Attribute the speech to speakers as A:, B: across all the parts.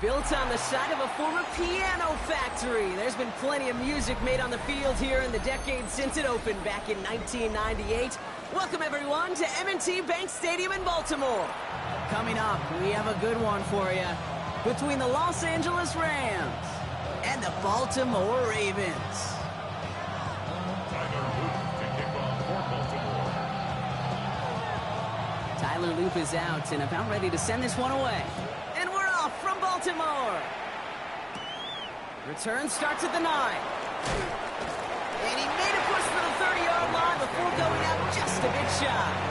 A: Built on the side of a former piano factory, there's been plenty of music made on the field here in the decades since it opened back in 1998. Welcome, everyone, to M&T Bank Stadium in Baltimore. Coming up, we have a good one for you between the Los Angeles Rams and the Baltimore Ravens. Tyler Loop is out and about ready to send this one away. And we're off from Baltimore. Return starts at the 9. And he made a push for the 30-yard line before going out just a bit shy.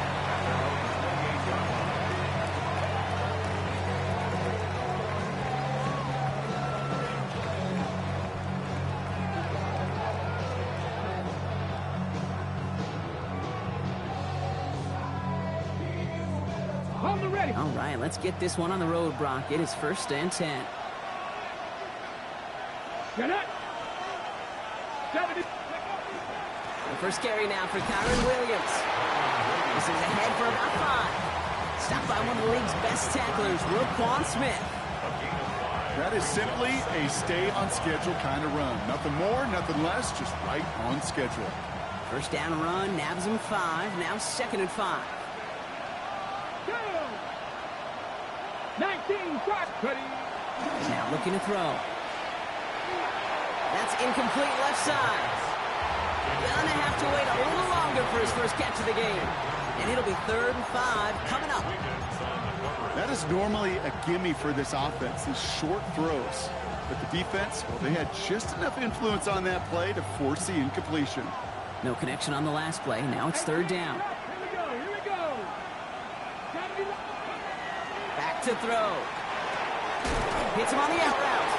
A: All right, let's get this one on the road, Brock. It is 1st and 10. The first carry now for Kyron Williams. This is ahead for about 5. Stopped by one of the league's best tacklers, Roquan Smith.
B: That is simply a stay-on-schedule kind of run. Nothing more, nothing less, just right on schedule.
A: First down run, nabs him 5. Now 2nd and 5.
C: 19,
A: now looking to throw. That's incomplete left side. Gonna have to wait a little longer for his first catch of the game. And it'll be 3rd and 5 coming up.
B: That is normally a gimme for this offense, these short throws. But the defense, well, they had just enough influence on that play to force the incompletion.
A: No connection on the last play. Now it's 3rd down. Back to throw. Hits him on the out route.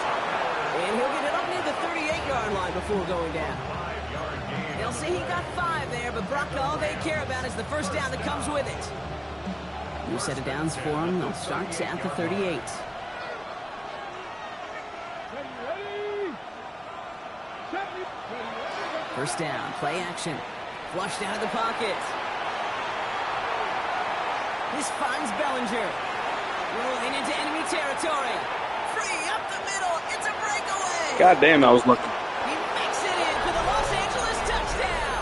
A: And he'll get it up near the 38-yard line before going down. They'll say he got 5 there, but Brock, all they care about is the first down that comes with it. New set of downs for him. They'll start at the 38. First down, play action. Flushed out of the pocket. This finds Bellinger. Rolling into enemy territory. Free up the middle. It's a breakaway.
D: God damn, I was lucky.
A: He makes it in for the Los Angeles touchdown.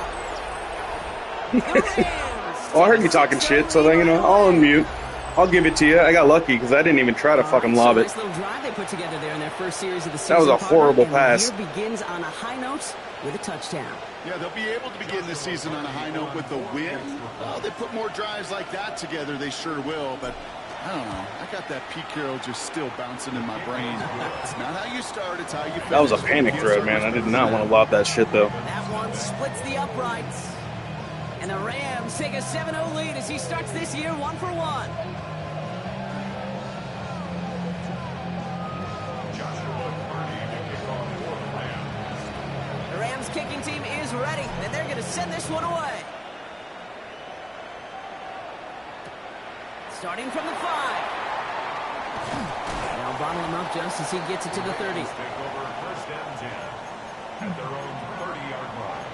A: The Rams.
D: Well, I heard you talking shit, so then, you know, I'll unmute. I'll give it to you. I got lucky because I didn't even try to fucking lob it.
A: Nice little drive they put together there in their first series of the season.
D: That was a horrible pass.
A: The year begins on a high note with a touchdown.
B: Yeah, they'll be able to begin this season on a high note with a win. Well, they put more drives like that together, they sure will, but I don't know. I got that Pete Carroll just still bouncing in my brain. It's not how you start, it's how you finish.
D: That was a panic throw, man. I did not want to lob that shit, though.
A: That one splits the uprights. And the Rams take a 7-0 lead as he starts this year 1-for-1. The Rams kicking team is ready, and they're going to send this one away. Starting from the 5. Now bottle him up just as he gets it to the 30.
C: Take over 1st and 10 at their own 30-yard line.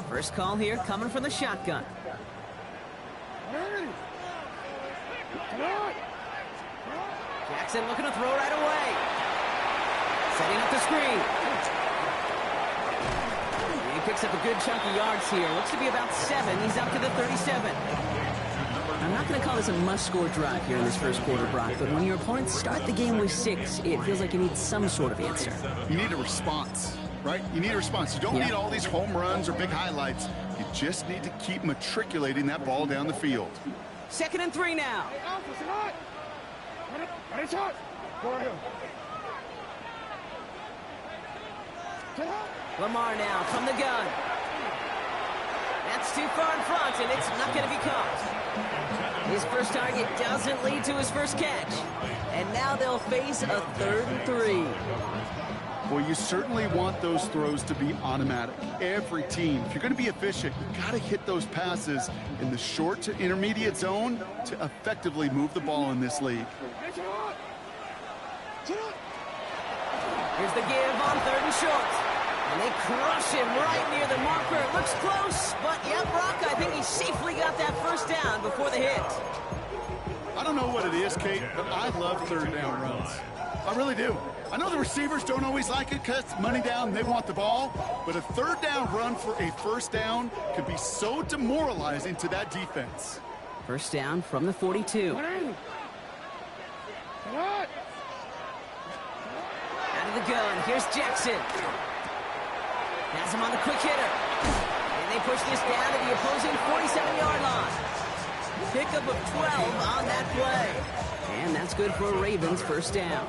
A: First call here coming from the shotgun. Jackson looking to throw right away. Setting up the screen. He picks up a good chunk of yards here. Looks to be about 7. He's up to the 37. I'm not going to call this a must-score drive here in this first quarter, Brock, but when your opponents start the game with 6, it feels like you need some sort of answer.
B: You need a response, right? You need a response. You don't need all these home runs or big highlights. You just need to keep matriculating that ball down the field.
A: 2nd and 3 now. Lamar now from the gun. That's too far in front, and it's not going to be caught. His first target doesn't lead to his first catch. And now they'll face a 3rd and 3.
B: Well, you certainly want those throws to be automatic. Every team, if you're going to be efficient, you got to hit those passes in the short to intermediate zone to effectively move the ball in this league.
A: Here's the give on 3rd and short. And they crush him right near the marker. It looks close, but yeah, Brock, I think he safely got that first down before the hit.
B: I don't know what it is, Kate, but I love 3rd down runs. I really do. I know the receivers don't always like it because it's money down and they want the ball, but a 3rd down run for a 1st down could be so demoralizing to that defense.
A: 1st down from the 42. Out of the gun, here's Jackson. Has him on the quick hitter. And they push this down to the opposing 47-yard line. Pickup of 12 on that play. And that's good for a Ravens 1st down.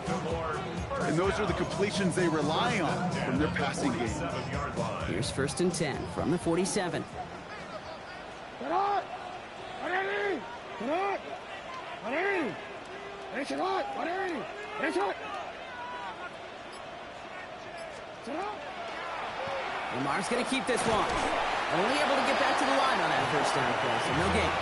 B: And those are the completions they rely on from their passing game.
A: Here's 1st and 10 from the 47. Lamar's going to keep this one. Only able to get back to the line on that 1st down play, so no gain.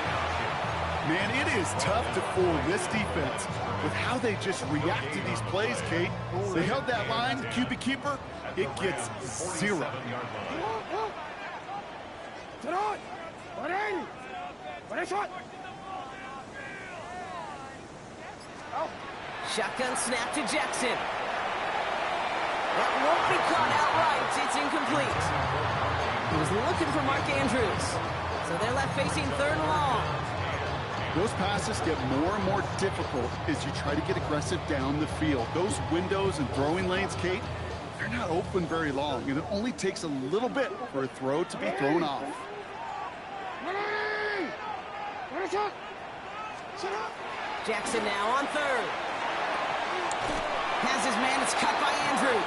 B: Man, it is tough to fool this defense with how they just react to these plays, Kate. They held that line, QB keeper, it gets 0.
A: Shotgun snap to Jackson. That won't be caught outright. It's incomplete. He was looking for Mark Andrews. So they're left facing 3rd and long.
B: Those passes get more and more difficult as you try to get aggressive down the field. Those windows and throwing lanes, Kate, they're not open very long, and it only takes a little bit for a throw to be thrown off.
A: Jackson now on 3rd. Has his man, it's cut by Andrews.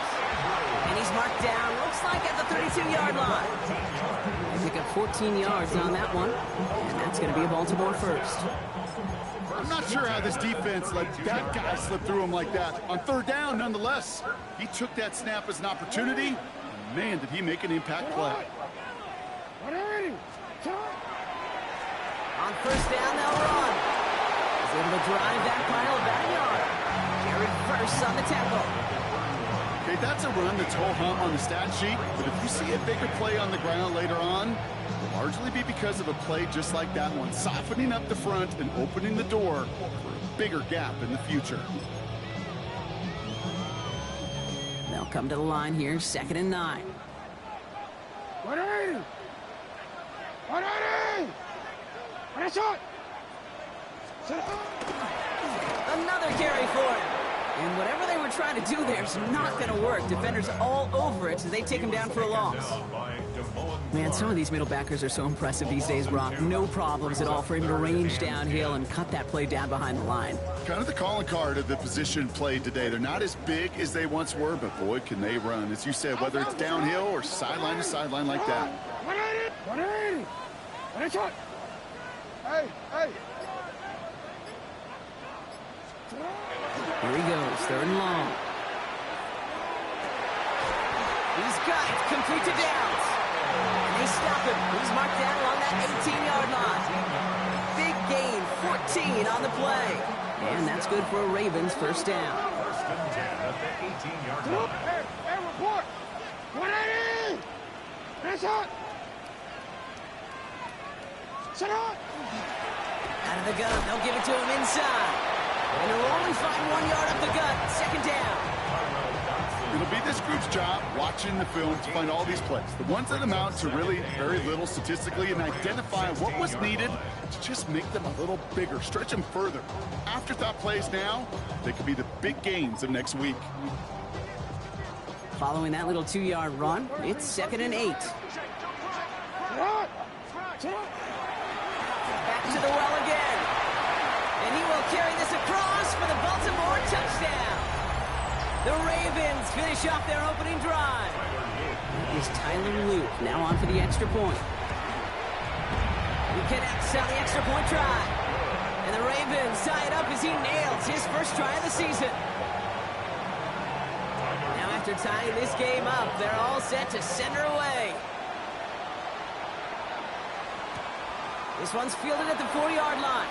A: And he's marked down, looks like at the 32-yard line. They pick up 14 yards on that one, and that's going to be a Baltimore 1st.
B: I'm not sure how this defense let that guy slip through him like that. On 3rd down, nonetheless, he took that snap as an opportunity. Man, did he make an impact play.
A: On 1st down, they'll run. He's able to drive that pile about a yard. Jared first on the tackle.
B: Okay, that's a run that's ho-hum on the stat sheet, but if you see a bigger play on the ground later on, it'll largely be because of a play just like that one, softening up the front and opening the door for a bigger gap in the future.
A: They'll come to the line here, 2nd and 9. Another carry for him. And whatever they were trying to do there is not going to work. Defenders all over it, so they take him down for a loss. Man, some of these middle backers are so impressive these days, Brock. No problems at all for him to range downhill and cut that play down behind the line.
B: Kind of the calling card of the position played today. They're not as big as they once were, but boy, can they run. As you said, whether it's downhill or sideline to sideline like that.
A: Here he goes, 3rd and long. He's got it, complete to Downs. And they stop him. He's marked down along that 18-yard line. Big gain, 14 on the play. And that's good for a Ravens 1st down.
C: 1st and 10 at the 18-yard line.
E: Hey, report! 180! That's hot! Sit on!
A: Out of the gun, they'll give it to him inside. And he'll only find 1 yard up the gut. 2nd down.
B: It'll be this group's job watching the film to find all these plays. The ones that amount to really very little statistically and identify what was needed to just make them a little bigger, stretch them further. Afterthought plays now, they could be the big gains of next week.
A: Following that little 2-yard run, it's 2nd and 8. Back to the well again. And he will carry this across for the Baltimore touchdown. The Ravens finish off their opening drive. Is Tyler Luke now on for the extra point. He connects on the extra point try. And the Ravens tie it up as he nails his first try of the season. Now after after tying this game up. They're all set to send her away. This one's fielded at the 4-yard line.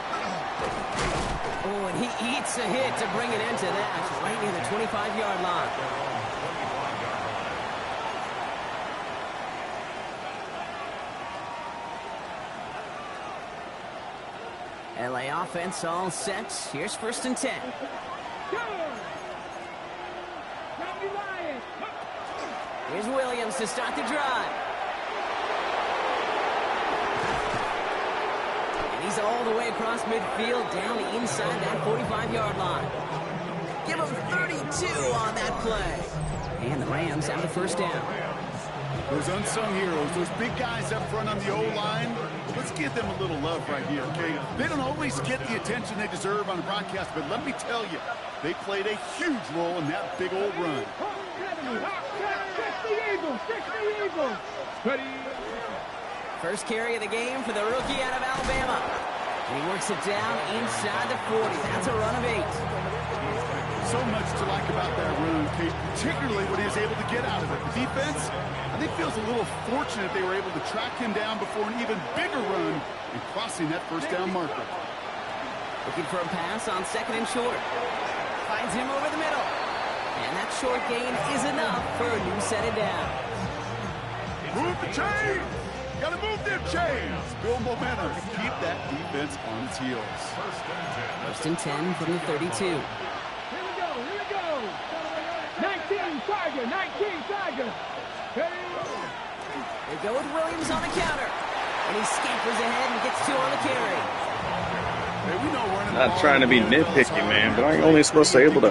A: Oh, and he eats a hit to bring an end to that, right near the 25-yard line. LA offense all set. Here's 1st and 10. Here's Williams to start the drive. And he's all the way across midfield, down inside that 45-yard line. Give him 32 on that play. And the Rams have the 1st down.
B: Those unsung heroes, those big guys up front on the O-line, let's give them a little love right here, okay? They don't always get the attention they deserve on the broadcast, but let me tell you, they played a huge role in that big old run.
A: First carry of the game for the rookie out of Alabama. And he works it down inside the 40. That's a run of 8.
B: So much to like about that run, Kate, particularly what he was able to get out of it. The defense, I think, feels a little fortunate they were able to track him down before an even bigger run and crossing that 1st down marker.
A: Looking for a pass on 2nd and short. Finds him over the middle. And that short gain is enough for a new set of downs.
B: Move the chains! Got to move them chains! Build momentum. Keep that defense on its heels.
A: 1st and 10 from the 32.
E: 19 Tiger.
A: They go with Williams on the counter. And he scampers ahead and gets 2 on the carry.
B: Hey, we know running
D: Not trying to be nitpicky, man, but aren't you only supposed to be able to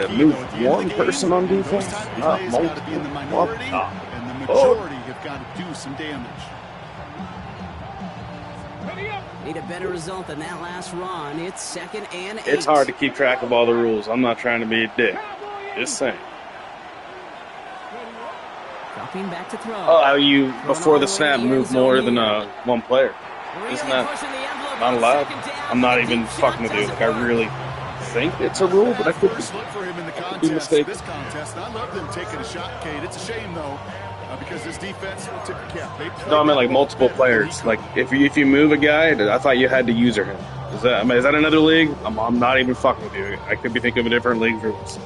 D: move one person on defense? Not multiple.
B: And the majority have got to do some damage.
A: Need a better result than that last run. It's 2nd and 8.
D: It's hard to keep track of all the rules. I'm not trying to be a dick. Just saying.
A: Dropping back to throw.
D: Oh, how you, before the snap, move more than one player. Isn't that not allowed? I'm not even fucking with you. Like, I really think it's a rule, but I could be mistaken.
B: This contest, and I love them taking a shot, Kate. It's a shame, though, because this defense will tip the cap.
D: No, I meant like multiple players. Like, if you move a guy, I thought you had to user him. Is that another league? I'm not even fucking with you. I could be thinking of a different league rules.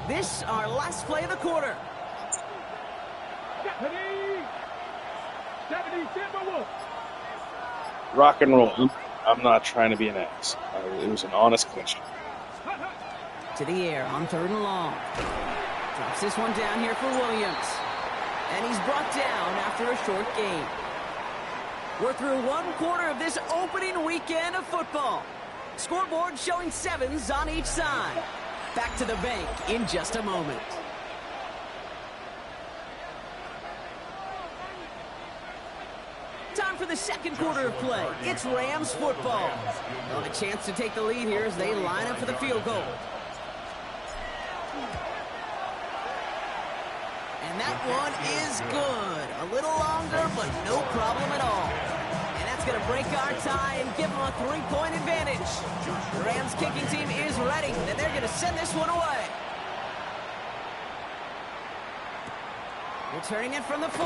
A: This our last play of the quarter.
D: Rock and roll. I'm not trying to be an ass. It was an honest question.
A: To the air on 3rd and long. Drops this one down here for Williams. And he's brought down after a short gain. We're through 1 quarter of this opening weekend of football. Scoreboard showing 7s on each side. Back to the bank in just a moment. Time for the 2nd quarter of play. It's Rams football. Well, a chance to take the lead here as they line up for the field goal. And that one is good. A little longer, but no problem at all. And that's going to break our tie and give them a 3-point advantage. The Rams kicking team is ready, and they're going to send this one away. Returning it from the 4.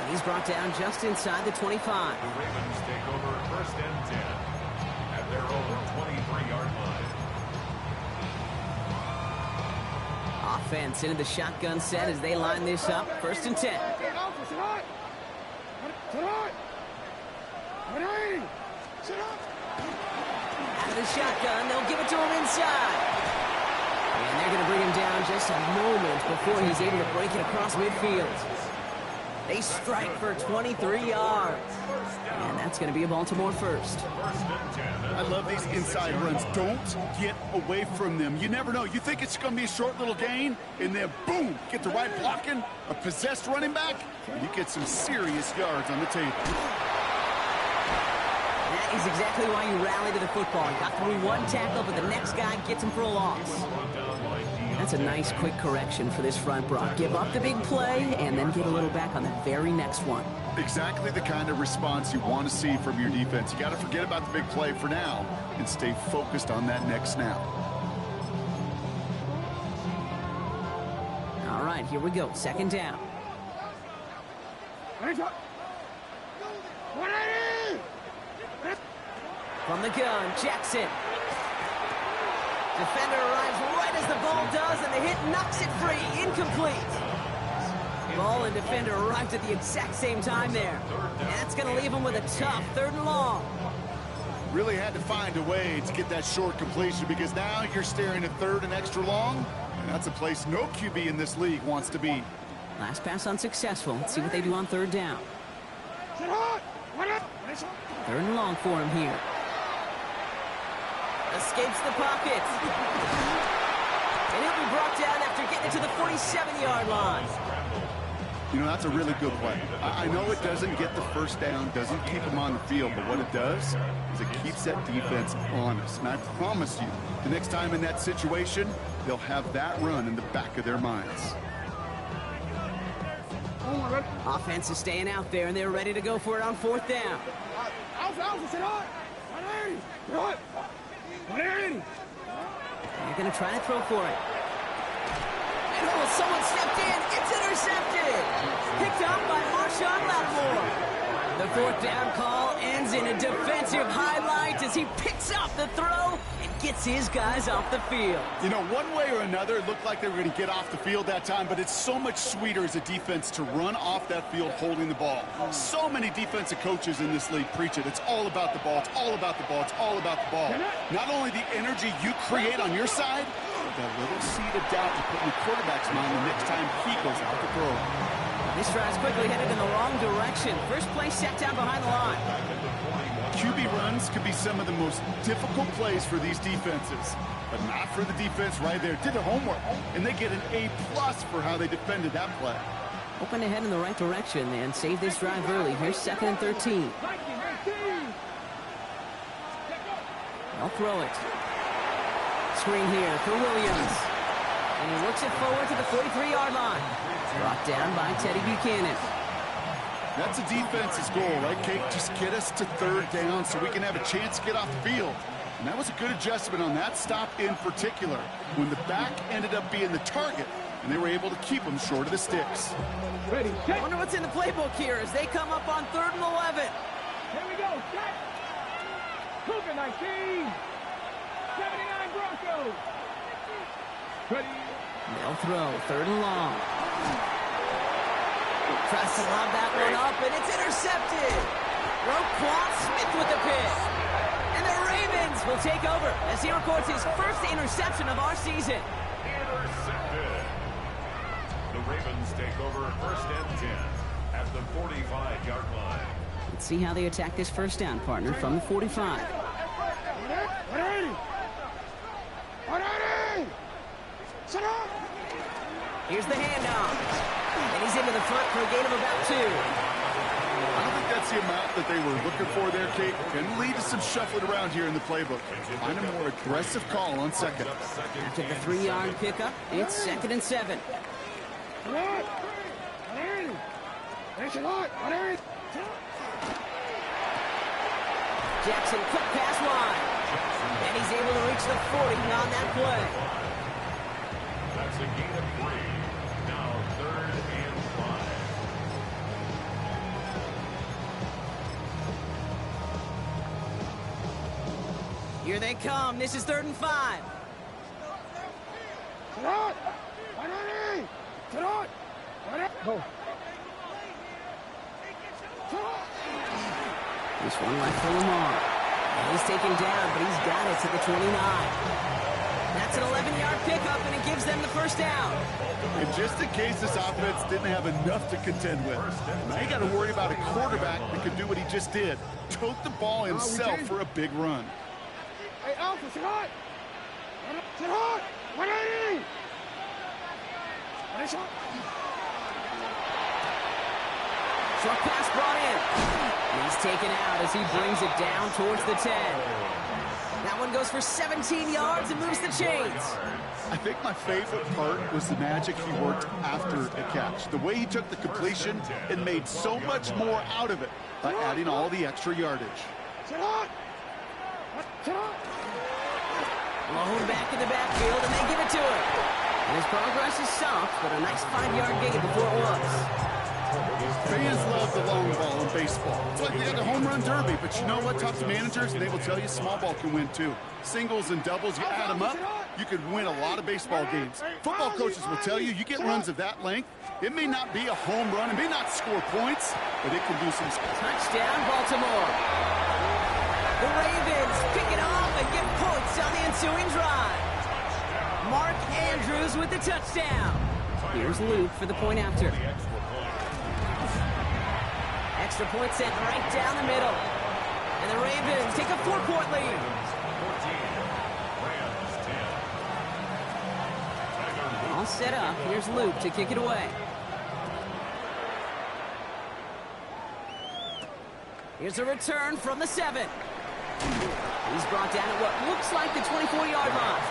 A: And he's brought down just inside the 25.
C: The Ravens take over 1st and 10 at their own 23-yard line.
A: Offense into the shotgun set as they line this up. 1st and 10. Out of the shotgun, they'll give it to him inside. And they're going to bring him down just a moment before he's able to break it across midfield. They strike for 23 yards. And that's going to be a Baltimore 1st.
B: I love these inside runs. Don't get away from them. You never know. You think it's going to be a short little gain, and then boom, get the right blocking, a possessed running back, and you get some serious yards on the table.
A: That is exactly why you rally to the football. You got through 1 tackle, but the next guy gets him for a loss. That's a nice quick correction for this front, Brock. Give up the big play and then get a little back on the very next one.
B: Exactly the kind of response you want to see from your defense. You got to forget about the big play for now and stay focused on that next snap.
A: All right, here we go. Second down. From the gun, Jackson. Defender arrives right as the ball does, and the hit knocks it free. Incomplete. Ball and defender arrived at the exact same time there. And that's going to leave him with a tough 3rd and long.
B: Really had to find a way to get that short completion because now you're staring at 3rd and extra long. And that's a place no QB in this league wants to be.
A: Last pass unsuccessful. Let's see what they do on 3rd down. 3rd and long for him here. Escapes the pocket. And he'll be brought down after getting it to the 47-yard line.
B: You know, that's a really good play. I know it doesn't get the first down, doesn't keep him on the field, but what it does is it keeps that defense honest. And I promise you, the next time in that situation, they'll have that run in the back of their minds.
A: Offense is staying out there, and they're ready to go for it on 4th down. They're going to try to throw for it. And oh, someone stepped in. It's intercepted. Picked up by Marshawn Lattimore. The 4th down call ends in a defensive highlight as he picks up the throw and gets his guys off the field.
B: You know, one way or another, it looked like they were going to get off the field that time, but it's so much sweeter as a defense to run off that field holding the ball. So many defensive coaches in this league preach it. It's all about the ball. It's all about the ball. It's all about the ball. Not only the energy you create on your side, but that little seed of doubt you put in the quarterback's mind the next time he goes out to throw.
A: This drive's quickly headed in the wrong direction. First play set down behind the line.
B: QB runs could be some of the most difficult plays for these defenses, but not for the defense right there. Did their homework, and they get an A+ for how they defended that play.
A: Hoping to head in the right direction and save this drive early. Here's 2nd and 13. They'll throw it. Screen here for Williams. And he works it forward to the 43-yard line. Brought down by Teddy Buchanan.
B: That's a defense's goal, right, Kate? Just get us to 3rd down so we can have a chance to get off the field. And that was a good adjustment on that stop in particular, when the back ended up being the target, and they were able to keep him short of the sticks.
E: Ready,
A: I wonder what's in the playbook here as they come up on 3rd and 11.
E: Here we go, set. Cougar 19. 79 Broncos. Ready.
A: They'll throw 3rd and long. Tries to lob that one up, and it's intercepted. Roquan Smith with the pick. And the Ravens will take over as he records his first interception of our season.
C: Intercepted. The Ravens take over 1st and 10 at the 45-yard line.
A: Let's see how they attack this first down, partner, from the 45. Here's the handoff. And he's into the front for a gain of about 2.
B: I don't think that's the amount that they were looking for there, Kate. Can lead to some shuffling around here in the playbook. Find a more aggressive call on 2nd.
A: After the 3-yard pickup, it's 2nd and 7. Jackson, quick pass wide. And he's able to reach the 40 on that play.
C: That's a gain of 3. Now 3rd and 5.
A: Here they come. This is 3rd and 5.
E: Go.
A: This one left for Lamar. And he's taken down, but he's got it to the 29. That's an 11-yard pickup, and it gives them the first down.
B: And just in case this offense didn't have enough to contend with, now you got to worry about a quarterback that could do what he just did. Tote the ball himself for a big run.
E: Hey, Alpha, sit hot. Sit hot. 180.
A: Short pass brought in. And he's taken out as he brings it down towards the 10. That one goes for 17 yards and moves the chains.
B: I think my favorite part was the magic he worked after the catch. The way he took the completion and made so much more out of it by adding all the extra yardage.
A: Blown back in the backfield, and they give it to him. And his progress is soft, but a nice 5-yard gain before it was.
B: Fans love the long ball in baseball. It's like they got the home run derby, but you know what? Talk to managers, and they will tell you small ball can win too. Singles and doubles, you add them up, you could win a lot of baseball games. Football coaches will tell you, you get runs of that length, it may not be a home run, it may not score points, but it can do some stuff.
A: Touchdown, Baltimore. The Ravens pick it off and get points on the ensuing drive. Mark Andrews with the touchdown. Here's Luke for the point after. Extra point sent right down the middle. And the Ravens take a 4-point lead. All set up. Here's Luke to kick it away. Here's a return from the 7. He's brought down at what looks like the 24-yard line.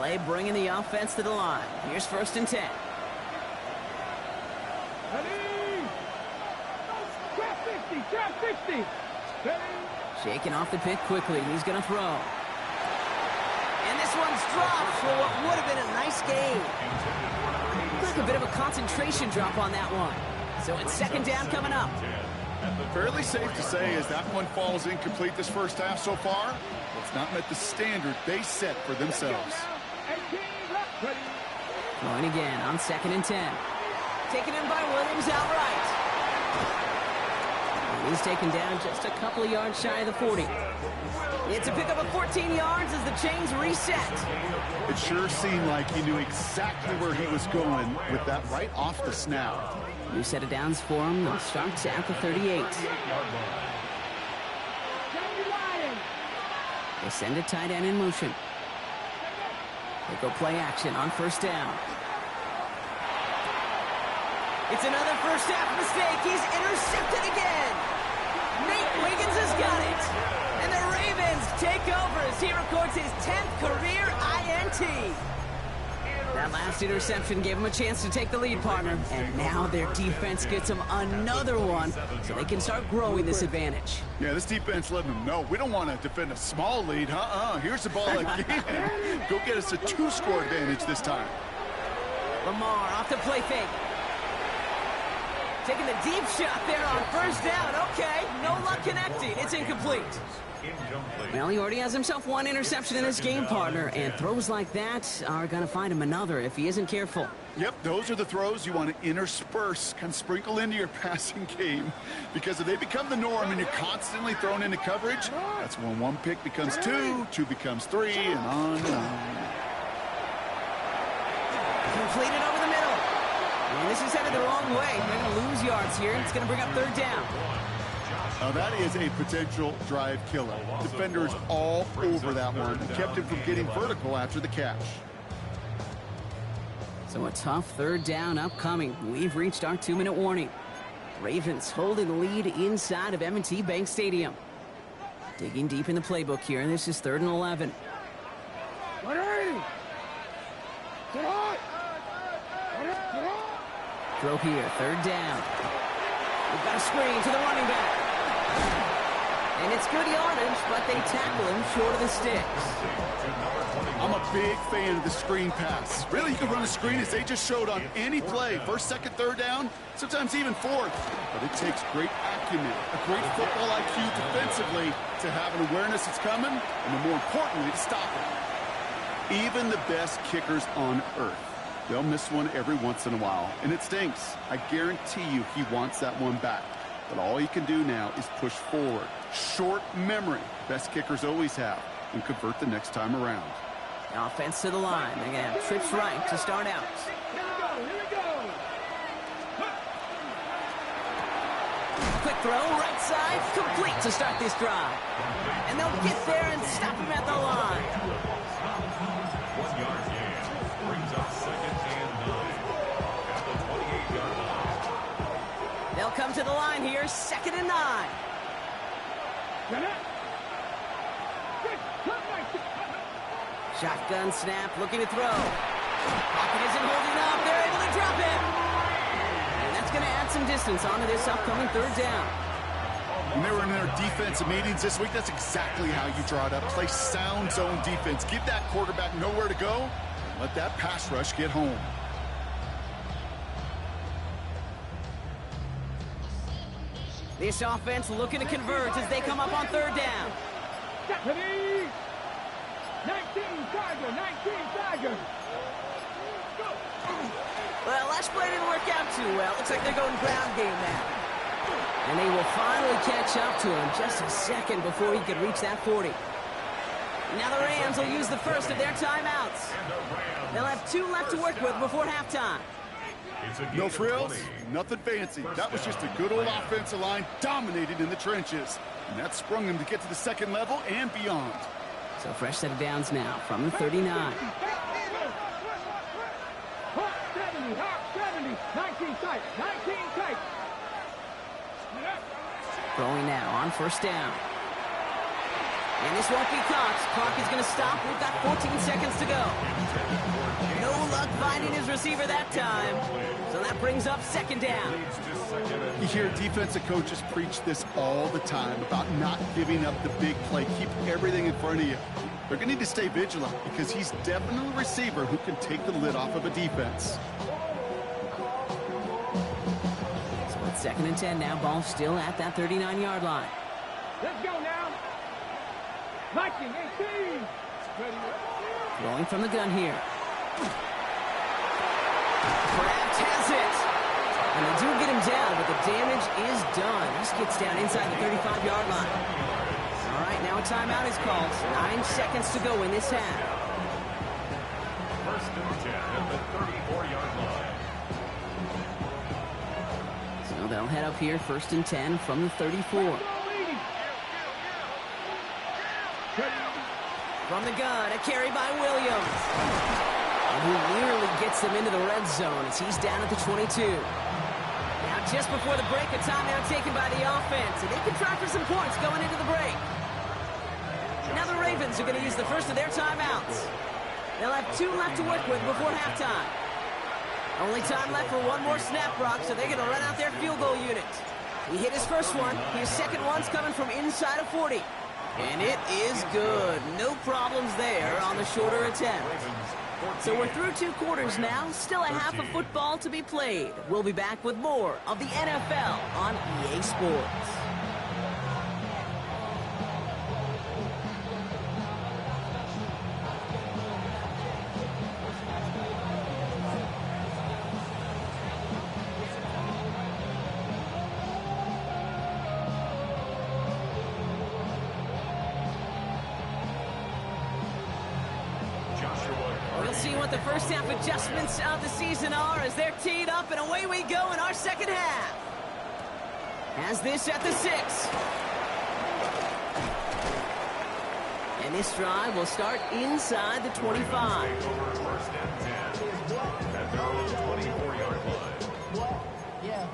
A: LA bringing the offense to the line. Here's 1st and 10.
E: Trap 60.
A: Shaking off the pick quickly. He's going to throw. And this one's dropped for what would have been a nice game. Like a bit of a concentration drop on that one. So it's 2nd down coming up.
B: Fairly safe to say as that one falls incomplete this first half so far, it's not met the standard they set for themselves.
A: Going again on 2nd and 10. Taken in by Williams outright. He's taken down just a couple of yards shy of the 40. It's a pickup of 14 yards as the chains reset.
B: It sure seemed like he knew exactly where he was going with that right off the snap.
A: New set of downs for him. They'll start at the 38. They send a tight end in motion. They go play action on 1st down. It's another first half mistake. He's intercepted again. Nate Wiggins has got it. And the Ravens take over as he records his 10th career INT. That last interception gave him a chance to take the lead, partner. And now their defense gets them another one so they can start growing this advantage.
B: Yeah, this defense letting them know we don't want to defend a small lead. Here's the ball again. Go get us a 2-score advantage this time.
A: Lamar off the play fake. Taking the deep shot there on 1st down. Okay, no luck connecting. It's incomplete. Well, he already has himself one interception in this game, partner, and throws like that are going to find him another if he isn't careful.
B: Yep, those are the throws you want to intersperse, kind of sprinkle into your passing game, because if they become the norm and you're constantly thrown into coverage, that's when 1 pick becomes 2, 2 becomes 3, and on and on.
A: Completed over the middle. And this is headed the wrong way. They're going to lose yards here. It's going to bring up 3rd down.
B: Now that is a potential drive killer. Defenders all over that one. Kept him from getting vertical after the catch.
A: So a tough 3rd down upcoming. We've reached our 2-minute warning. Ravens holding the lead inside of M&T Bank Stadium. Digging deep in the playbook here. This is 3rd and 11. Throw here, 3rd down. We've got a screen to the running back. And it's good yardage, but they tackle him short of the sticks.
B: I'm a big fan of the screen pass. Really, you can run a screen as they just showed on any play. 1st, 2nd, 3rd down, sometimes even 4th. But it takes great acumen, a great football IQ defensively to have an awareness it's coming, and then more importantly, to stop it. Even the best kickers on earth, they'll miss one every once in a while, and it stinks. I guarantee you he wants that one back. But all he can do now is push forward. Short memory, best kickers always have, and convert the next time around.
A: Offense to the line. They're going to have trips right to start out. Quick throw, right side, complete to start this drive. And they'll get there and stop him at the line.
C: 1 yard gain brings up 2nd and 9 at the 28-yard line.
A: They'll come to the line here, 2nd and 9. Shotgun snap, looking to throw. Pocket isn't holding up. They're able to drop it. And that's going to add some distance onto this upcoming 3rd down.
B: When they were in their defensive meetings this week, that's exactly how you draw it up. Play sound zone defense. Give that quarterback nowhere to go. Let that pass rush get home.
A: This offense looking to convert as they come up on 3rd down.
E: Stephanie! 19 Tiger!
A: Well, last play didn't work out too well. Looks like they're going ground game now. And they will finally catch up to him just a second before he could reach that 40. Now the Rams will use the first of their timeouts. They'll have 2 left to work with before halftime.
B: No frills, nothing fancy. That was just a good old offensive line dominated in the trenches. And that sprung them to get to the 2nd level and beyond.
A: So fresh set of downs now from the 39.
E: 70, 19 tight.
A: Throwing now on 1st down. And this won't be caught. Clock is going to stop. We've got 14 seconds to go. No luck finding his receiver that time. So that brings up 2nd down.
B: You hear defensive coaches preach this all the time about not giving up the big play. Keep everything in front of you. They're going to need to stay vigilant because he's definitely a receiver who can take the lid off of a defense.
A: So it's 2nd and 10 now. Ball still at that 39-yard line.
E: Let's go now. 19, 18.
A: Throwing from the gun here. Kraft has it. And they do get him down, but the damage is done. This gets down inside the 35-yard line. All right, now a timeout is called. 9 seconds to go in this half.
C: 1st and 10 at the 34-yard line.
A: So they'll head up here, 1st and 10 from the 34. From the gun, a carry by Williams. And who nearly gets them into the red zone as he's down at the 22. Now just before the break, a timeout taken by the offense. And they can try for some points going into the break. Now the Ravens are going to use the first of their timeouts. They'll have 2 left to work with before halftime. Only time left for 1 more snap, Brock, so they're going to run out their field goal unit. He hit his first one. His second one's coming from inside of 40. And it is good. No problems there on the shorter attempt. So we're through 2 quarters now. Still a half of football to be played. We'll be back with more of the NFL on EA Sports. We'll see what the first half adjustments of the season are as they're teed up, and away we go in our second half. Has this at the 6. And this drive will start inside the 25.
C: First and 10 at their own 24-yard line.
F: What? Yeah.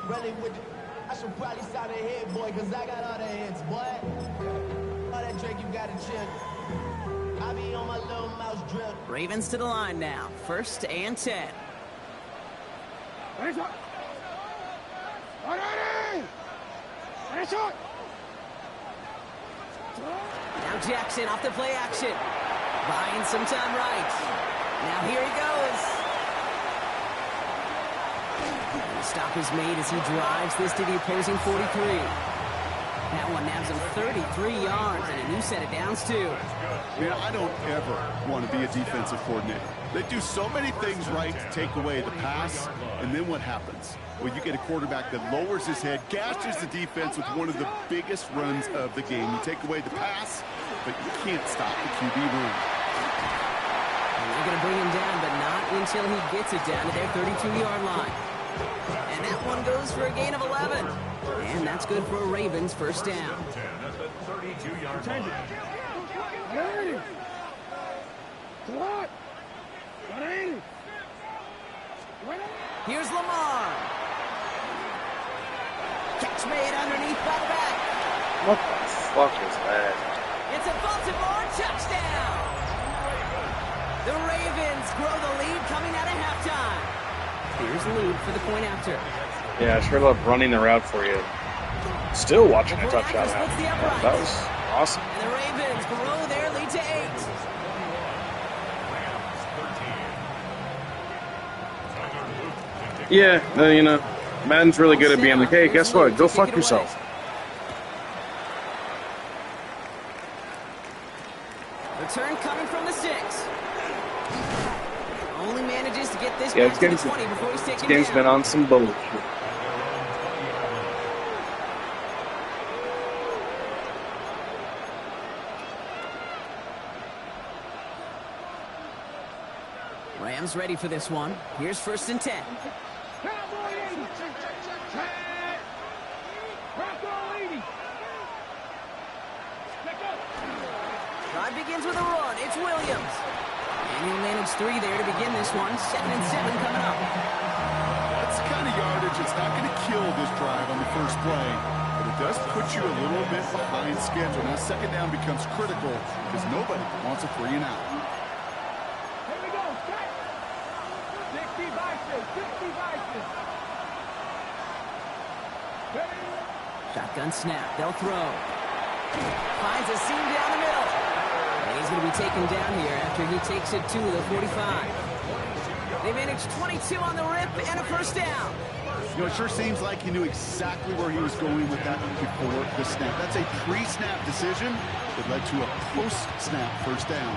F: Really with I should probably start a hit, boy, because I got all the hits, boy. All that Drake, you got to chill. I be on my little mouse drip.
A: Ravens to the line now. 1st and 10.
E: Ready, shot. Ready. Ready, shot.
A: Now Jackson off the play action. Buying some time right. Now here he goes. And the stop is made as he drives this to the opposing 43. That one nabs him 33 yards and a new set of downs, too.
B: Man, I don't ever want to be a defensive coordinator. They do so many things right to take away the pass, and then what happens? Well, you get a quarterback that lowers his head, gashes the defense with one of the biggest runs of the game. You take away the pass, but you can't stop the QB run.
A: And they're going to bring him down, but not until he gets it down to their 32-yard line. And that one goes for a gain of 11. And that's good for a Ravens first down.
C: 10 at the 32-yard line.
A: Here's Lamar. Catch made underneath by the back.
D: What the fuck is that?
A: It's a Baltimore touchdown. The Ravens grow the lead coming out of halftime. Here's the lead for the point after.
D: Yeah, I sure love running the route for you. Still watching a touchdown happen. That was awesome.
A: And the Ravens grow their lead to 8.
D: Yeah, you know, Madden's really good at being like, hey, guess what? Go fuck yourself.
A: Return coming from the 6. Only manages to get this
D: Yeah,
A: back to the 20 before he's taken down.
D: Game's been on some bullshit.
A: Rams ready for this one. Here's 1st and 10. Drive begins with a run. It's Williams. And he'll manage 3 there to begin this one. 2nd and 7 coming up.
B: That's the kind of yardage that's not going to kill this drive on the first play, but it does put you a little bit behind schedule. Now 2nd down becomes critical because nobody wants a 3 and out.
E: Here we go. 60 vices. 60 vices.
A: Shotgun snap. They'll throw. Finds a seam down the middle. And he's going to be taken down here after he takes it to the 45. They managed 22 on the rip and a first down.
B: You know, it sure seems like he knew exactly where he was going with that before the snap. That's a pre-snap decision that led to a post-snap first down.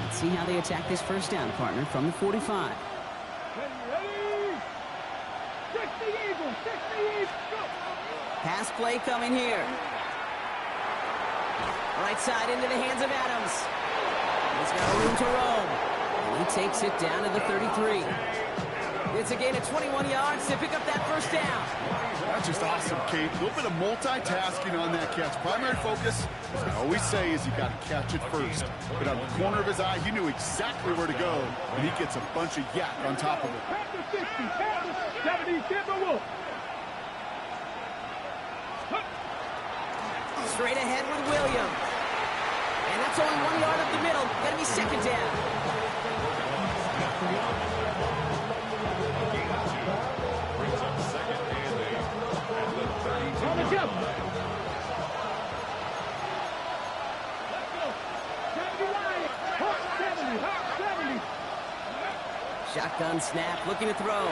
A: Let's see how they attack this first down, partner, from the 45. Pass play coming here. Right side into the hands of Adams. He's got room to roam. And he takes it down to the 33. It's a gain of 21 yards to pick up that first down.
B: That's just awesome, Kate. A little bit of multitasking on that catch. Primary focus, as I always say, is you got to catch it first. But out of the corner of his eye, he knew exactly where to go, and he gets a bunch of yak on top of it.
A: Straight ahead with Williams. And that's only 1 yard up the middle. Gonna be 2nd down.
C: Brings up 2nd and 8 at the 32-yard line.
A: Shotgun snap, looking to throw.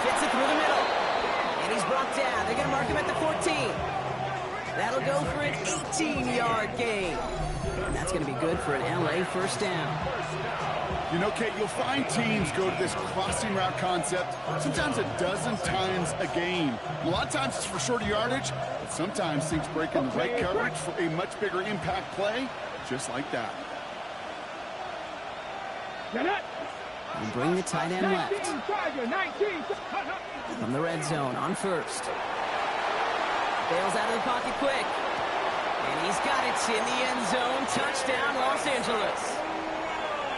A: Fits it through the middle. And he's brought down. They're gonna mark him at the 14. That'll go for an 18-yard gain. And that's going to be good for an LA first down.
B: You know, Kate, you'll find teams go to this crossing route concept sometimes a dozen times a game. A lot of times it's for shorter yardage, but sometimes things break in the right coverage for a much bigger impact play, just like that.
A: And bring the tight end left. From the red zone on 1st. Bails out of the pocket quick. And he's got it in the end zone. Touchdown, Los Angeles.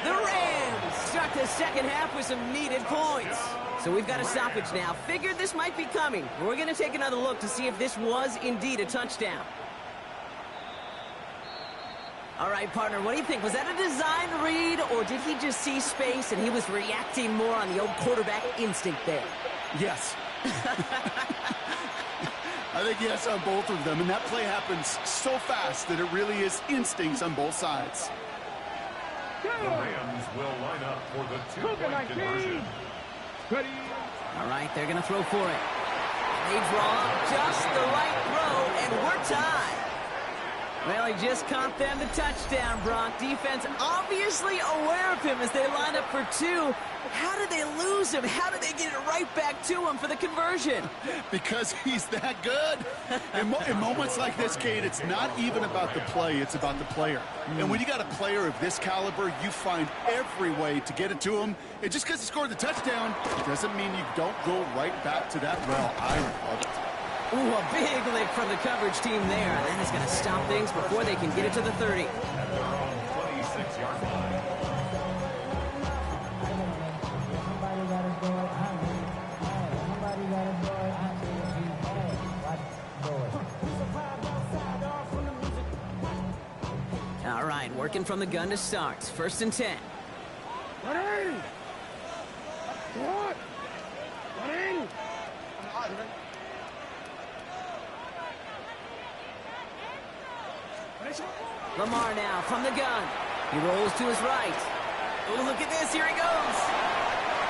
A: The Rams start the second half with some needed points. So we've got a stoppage now. Figured this might be coming. We're going to take another look to see if this was indeed a touchdown. All right, partner, what do you think? Was that a design read, or did he just see space and he was reacting more on the old quarterback instinct there?
B: Yes. I think yes on both of them, and that play happens so fast that it really is instincts on both sides.
C: The Rams will line up for the two-point conversion.
A: All right, they're going to throw for it. They draw just the right throw, and we're tied. Well, he just caught them the touchdown, Brock. Defense obviously aware of him as they line up for two. How did they lose him? How did they get it right back to him for the conversion?
B: Because he's that good. In moments like this, Kate, it's not even about the play, it's about the player. And when you got a player of this caliber, you find every way to get it to him. And just because he scored the touchdown, it doesn't mean you don't go right back to that well. I love it.
A: Ooh, a big lick from the coverage team there. And that is going to stop things before they can get it to the 30.
C: At their own 26-yard line.
A: All right, working from the gun to start. 1st and 10.
E: 180. What? 180.
A: Lamar now from the gun. He rolls to his right. Oh, look at this. Here he goes.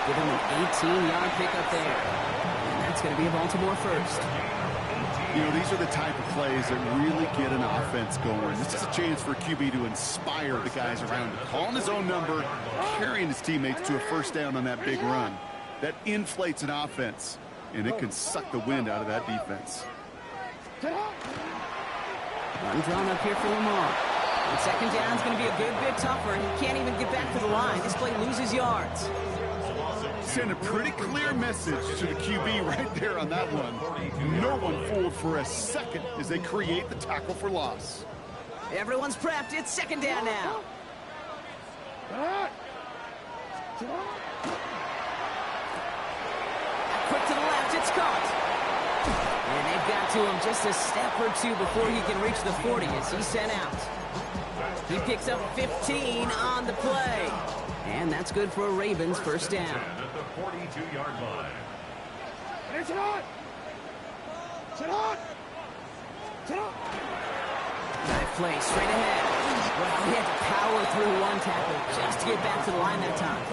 A: Give him an 18-yard pickup there. And that's going to be a Baltimore first.
B: You know, these are the type of plays that really get an offense going. This is a chance for QB to inspire the guys around him. Calling his own number, carrying his teammates to a first down on that big run. That inflates an offense, and it can suck the wind out of that defense.
A: Run drawn up here for Lamar. And 2nd down is going to be a good bit tougher. He can't even get back to the line. This play loses yards.
B: Send a pretty clear message to the QB right there on that one. No one fooled for a second as they create the tackle for loss.
A: Everyone's prepped. It's 2nd down now. Quick to the left. It's caught. And they've got to him just a step or two before he can reach the 40 as he's sent out. He picks up 15 on the play. And that's good for a Ravens first down.
C: At the 42-yard line.
E: Sit on. Sit on. Sit on.
A: Nice play straight ahead. Well, he had to power through one tackle just to get back to the line that time.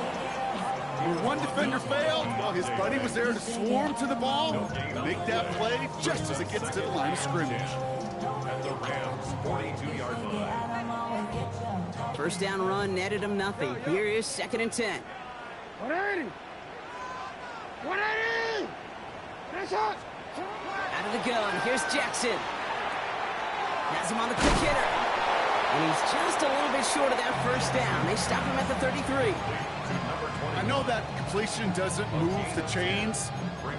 B: When one defender failed, while his buddy was there to swarm to the ball, make that play just as it gets to the line of scrimmage.
C: At the Rams 42-yard line.
A: First down run netted him nothing. Here is 2nd and 10.
E: 180. 180. That's it.
A: Out of the gun. Here's Jackson. Has him on the quick hitter. And he's just a little bit short of that first down. They stop him at the 33.
B: I know that completion doesn't move the chains.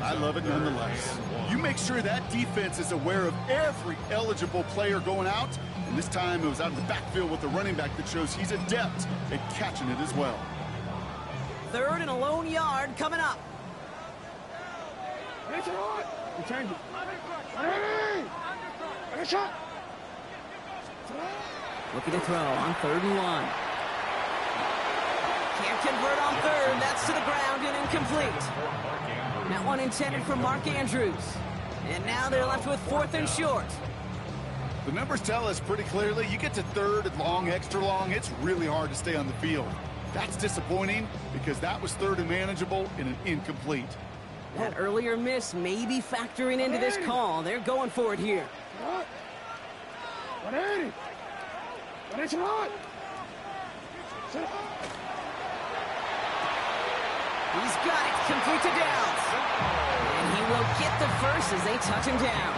B: I love it nonetheless. You make sure that defense is aware of every eligible player going out. And this time it was out of the backfield with the running back that shows he's adept at catching it as well.
A: 3rd and a lone yard coming up.
E: It's on. You change it. 180. That's it.
A: Looking to throw on 3rd and 1. Can't convert on 3rd. That's to the ground and incomplete. That one intended for Mark Andrews. And now they're left with 4th and short.
B: The numbers tell us pretty clearly, you get to 3rd and long, extra long, it's really hard to stay on the field. That's disappointing because that was 3rd and manageable and an incomplete.
A: That earlier miss may be factoring into this call. They're going for it here.
E: 180. But it's not.
A: He's got it. Complete to Downs. And he will get the first as they touch him down.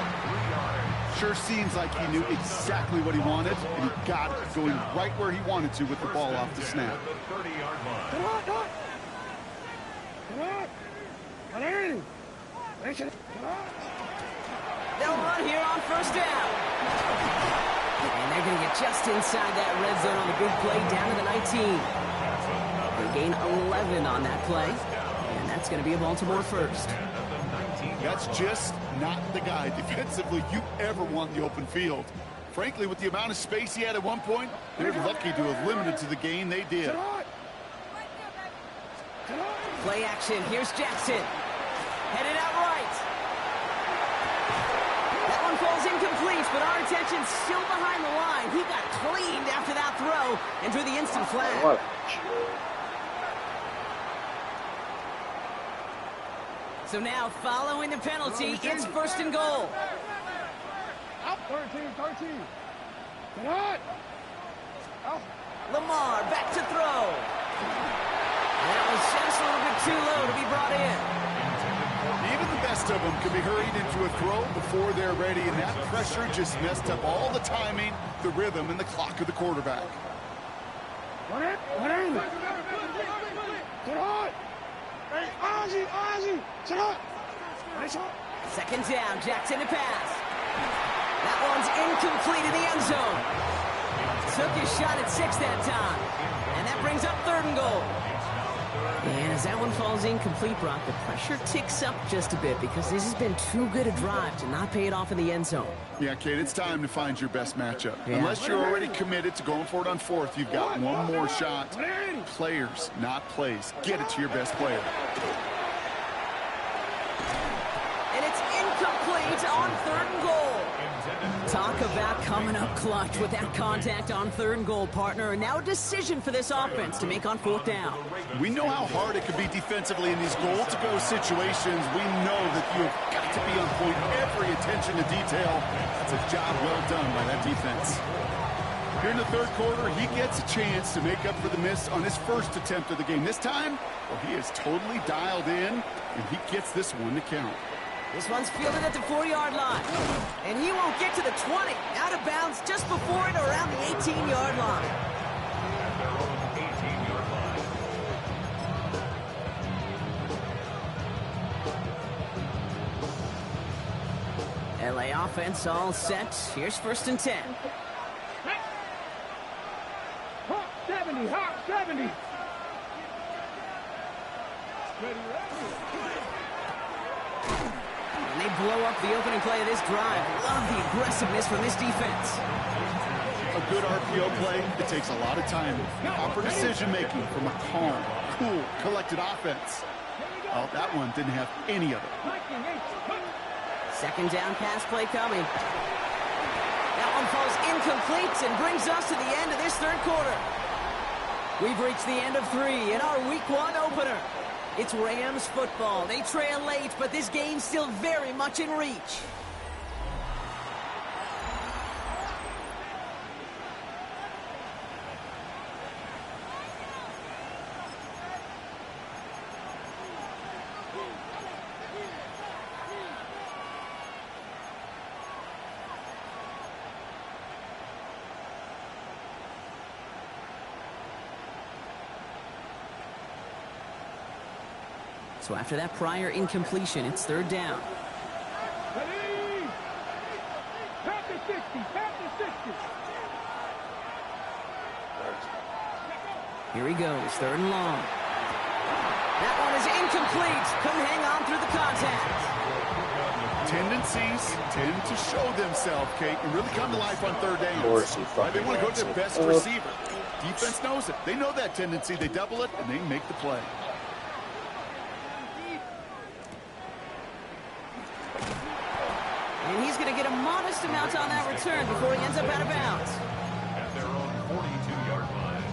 B: Sure seems like he knew exactly what he wanted, and he got it going right where he wanted to with the ball off the snap.
C: The 30-yard line.
E: Come on. Come on. 180.
A: They'll run here on first down. And they're going to get just inside that red zone on the big play down to the 19. They gain 11 on that play. And that's going to be a Baltimore first.
B: That's just not the guy defensively you ever want in the open field. Frankly, with the amount of space he had at one point, they're lucky to have limited to the gain they did.
A: Play action. Here's Jackson. Headed out right. That one falls incomplete, but our attention's still behind the line. He got cleaned after that throw and drew the instant flag.
D: What?
A: So now, following the penalty, it's 1st and goal.
E: Out 13. Get hot.
A: Lamar back to throw. That was just a little bit too low to be brought in.
B: Even the best of them can be hurried into a throw before they're ready, and that pressure just messed up all the timing, the rhythm, and the clock of the quarterback.
E: Get hot. Hey, Ozzy. Get hot.
A: Second down, Jackson to pass. That one's incomplete in the end zone. Took his shot at 6 that time. And that brings up 3rd and goal. And as that one falls incomplete, Brock, the pressure ticks up just a bit because this has been too good a drive to not pay it off in the end zone.
B: Yeah, Kate, it's time to find your best matchup.
A: Yeah.
B: Unless you're already committed to going for it on 4th, you've got one more shot. Players, not plays. Get it to your best player.
A: And it's incomplete on 3rd and goal. Talk about coming up clutch with that contact on 3rd and goal, partner. And now a decision for this offense to make on 4th down.
B: We know how hard it can be defensively in these goal-to-go situations. We know that you've got to be on point, every attention to detail. That's a job well done by that defense. Here in the 3rd quarter, he gets a chance to make up for the miss on his first attempt of the game. This time, well, he is totally dialed in, and he gets this one to count.
A: This one's fielded at the 4-yard line. And he won't get to the 20. Out of bounds just before it around the 18-yard line. LA offense all set. Here's 1st and 10.
E: Hot 70.
A: And they blow up the opening play of this drive. Love the aggressiveness from this defense.
B: A good RPO play, it takes a lot of time. Proper decision-making from a calm, cool, collected offense. Well, that one didn't have any of it.
A: 2nd down pass play coming. That one falls incomplete and brings us to the end of this 3rd quarter. We've reached the end of 3 in our Week 1 opener. It's Rams football. They trail late, but this game's still very much in reach. So after that prior incompletion, it's 3rd down.
E: Ready? Pass to 60.
A: Here he goes, 3rd and long. That one is incomplete. Couldn't hang on through the contact.
B: Tendencies tend to show themselves, Kate, and really come to life on 3rd down. Right? They want to go to their best receiver. Defense knows it. They know that tendency. They double it, and they make the play.
A: And he's going to get a modest amount on that return before he ends up out of bounds.
C: At their own 42-yard line.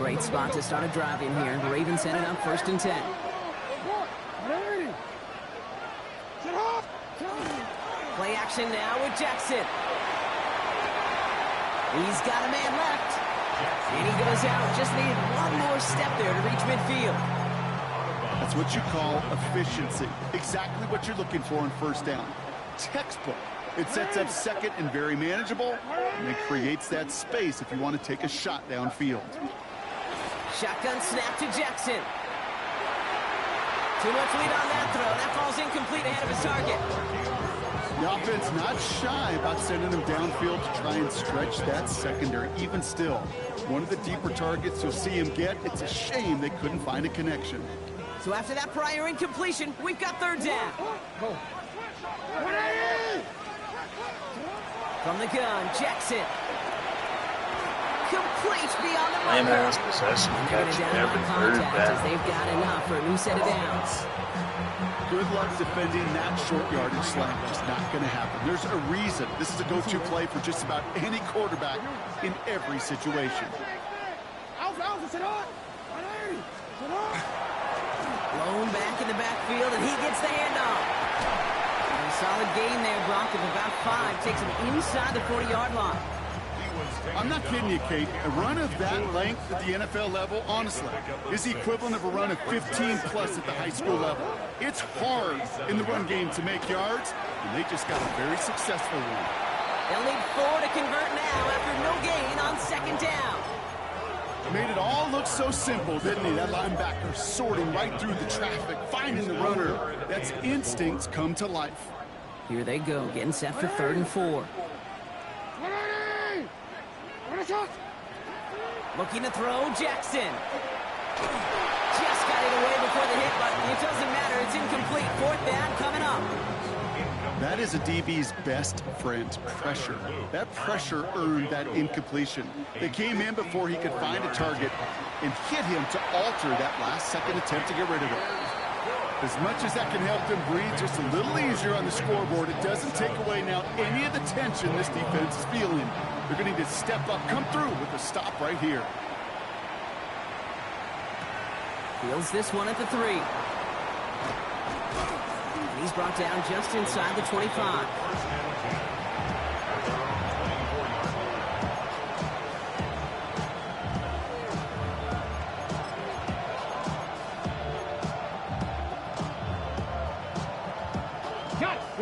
A: Great spot to start a drive in here. The Ravens send it up 1st and 10. Play action now with Jackson. He's got a man left. And he goes out. Just needed one more step there to reach midfield.
B: That's what you call efficiency. Exactly what you're looking for on 1st down. Textbook. It sets up 2nd and very manageable, and it creates that space if you want to take a shot downfield.
A: Shotgun snap to Jackson. Too much lead on that throw. That falls incomplete ahead of his target.
B: The offense not shy about sending them downfield to try and stretch that secondary. Even still, one of the deeper targets you'll see him get. It's a shame they couldn't find a connection.
A: So after that prior incompletion, we've got 3rd down. From the gun, Jackson. Complete beyond the marker.
D: Ram has possession, catching every 3rd
A: As
D: down.
A: they've got enough for a new set of downs.
B: Good luck defending that short yardage slant. Just not going to happen. There's a reason this is a go-to play for just about any quarterback in every situation.
A: Blown back in the backfield, and he gets the handoff. solid gain there, Brock, of about 5. Takes him inside the 40-yard line.
B: I'm not kidding you, Kate. A run of that length at the NFL level, honestly, is the equivalent of a run of 15-plus at the high school level. It's hard in the run game to make yards, and they just got a very successful one.
A: They'll need 4 to convert now after no gain on 2nd down.
B: Made it all look so simple, didn't he? That linebacker sorting right through the traffic, finding the runner. That's instincts come to life.
A: Here they go, getting set for 3rd and 4. Looking to throw, Jackson. Just got it away before the hit, but it doesn't matter. It's incomplete. 4th down coming up.
B: That is a DB's best friend, pressure. That pressure earned that incompletion. They came in before he could find a target and hit him to alter that last-second attempt to get rid of it. As much as that can help them breathe just a little easier on the scoreboard, it doesn't take away now any of the tension this defense is feeling. They're going to need to step up, come through with a stop right here.
A: Fields this one at the 3. And he's brought down just inside the 25.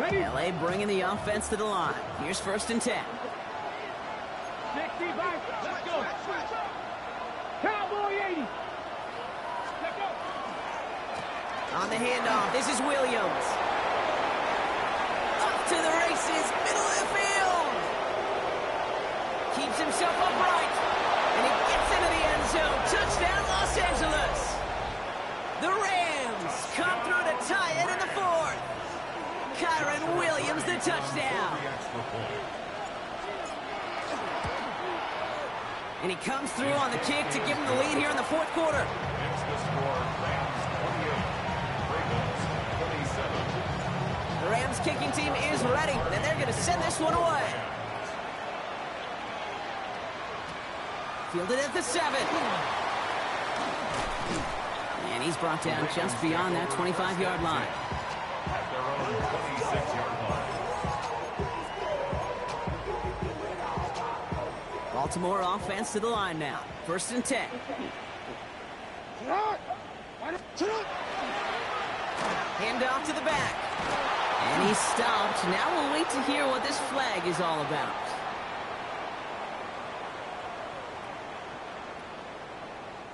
A: LA bringing the offense to the line. Here's 1st and 10.
E: 65. Let's go. Cowboy 80. Let's go.
A: On the handoff, this is Williams. Up to the races, middle of the field. Keeps himself upright. And he gets into the end zone. Touchdown, Los Angeles. The Rams come through to tie it in the 4th. Kyron Williams, the touchdown. And he comes through on the kick to give him the lead here in the 4th quarter.
C: It's the score, Rams 28, Ravens 27.
A: The Rams kicking team is ready, and they're going to send this one away. Fielded at the 7. And he's brought down just beyond that 25-yard line.
C: At their own 26-yard line.
A: Baltimore offense to the line now. 1st and 10. Hand off to the back. And he's stopped. Now we'll wait to hear what this flag is all about.